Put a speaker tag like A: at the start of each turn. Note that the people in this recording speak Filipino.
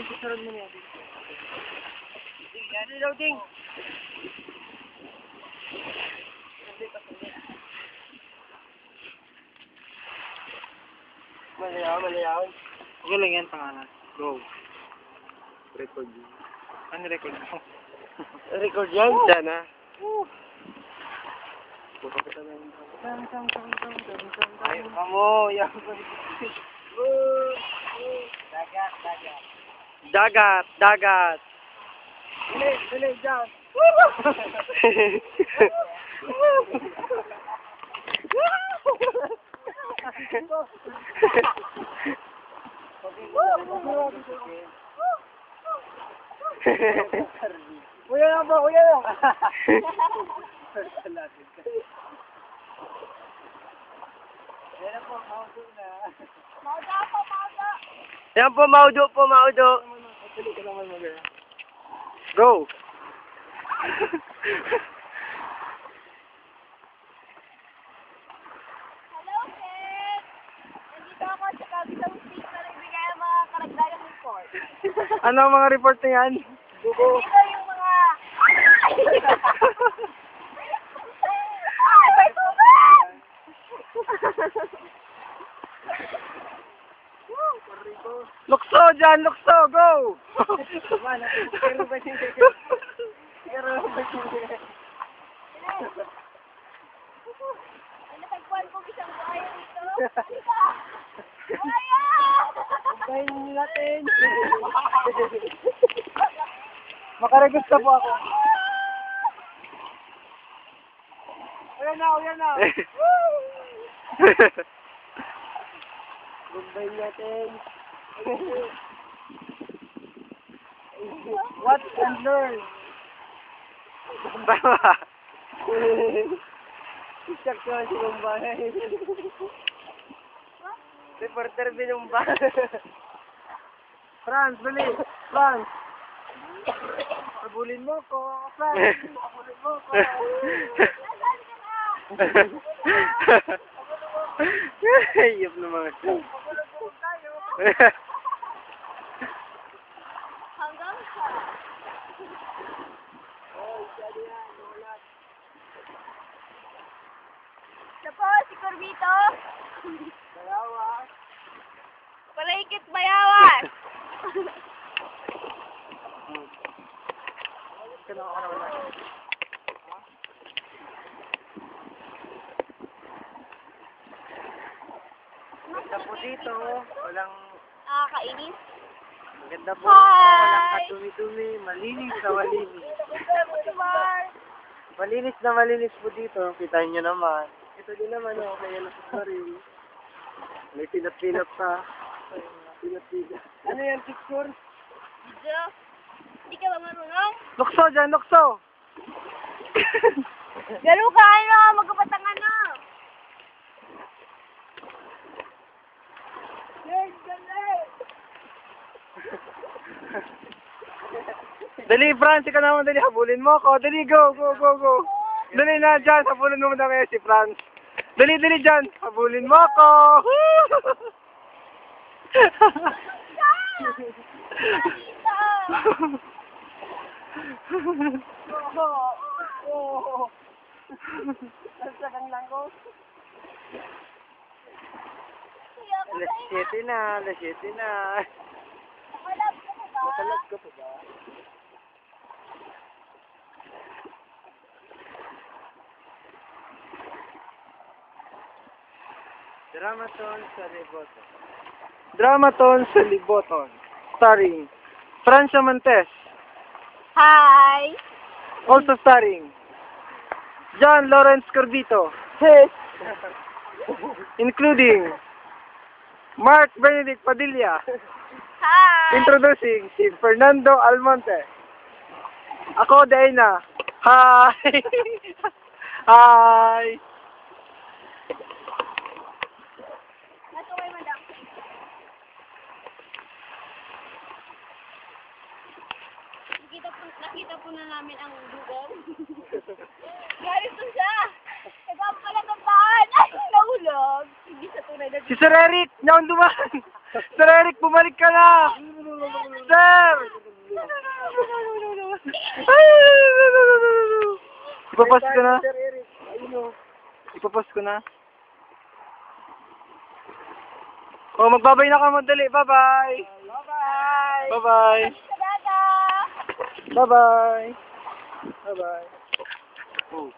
A: Sarap mo niya. Yan, loading. Malayaw. Okay lang yan, pangalan. Go. Record yun. Ano record mo? Record yan? Sana. Ayaw ka mo. Dagat. Dali, dyan. Kuya lang po, kuya lang. Yan po, maudo na. Yan po, maudo. Go!
B: Hello, Ken! Nandito ako sa Capital State na nagbigay ang mga karagdagang report.
A: Ano ang mga report na yan?
B: Dito yung mga... May tubig!
A: Lukso dyan, lukso, go!
B: Natagpuan ko isang buhaya dito. Buhaya!
A: Bayin natin. Makaregusta po ako. Uyan na. Bayin natin. Watch and learn. Bawa. Isak ko si Lumbahay. Reporter binumba. Franz, bali. Franz. Abulin mo ko. Franz, abulin mo ko. Ayop na mga siya.
B: Hanggang sa... Siya po, si Corbito.
A: Bayawas.
B: Palahikit bayawas.
A: Maganda po dito. Walang...
B: Nakakainis.
A: Maganda po.
B: Hi!
A: Walang katumi-tumi. Malinis na malinis. Malinis po dito. Kita nyo naman. Ito din naman. Kaya nasa sarili. May pinat-pinat pa. Pinat-pinat. Ano yan, picture?
B: Video. Hindi ka ba marunong?
A: Lukso dyan, lukso!
B: Galo ka, ano? Magkapatangan na. Yes, galing.
A: Dali, Franz, ikaw naman, dali, habulin mo ako. Dali, go. Dali na dyan, habulin mo na kaya si Franz. Dali dyan, habulin mo ako. Saan kang langos? Alas 7 na. Nakalag ka pa ba? Dramaton sa Liboton. Starring Francia Montes.
B: Hi.
A: Also starring John Lawrence Corbito. Including Mark Benedict Padilla.
B: Hi.
A: Introducing si Fernando Almonte. Ako, Dana. Hi! Hi!
B: Nasa way madam. Nakita po na namin ang dugong. Ganito siya. Nagpapa pala ng paan. Ay, nahulog. Hindi sa tunay na
A: Si Sir Eric! Nyaon duman! Sir Eric, bumalik ka na! Sir!
C: Ipapost ko na.
A: Sir Eric, ayun o.
C: Ipapost ko na. Oh, magbabay na ka madali. Bye-bye.
A: Bye-bye!
C: Bye-bye.
B: Sa dagat!
C: Bye-bye. Bye-bye.
A: Oh.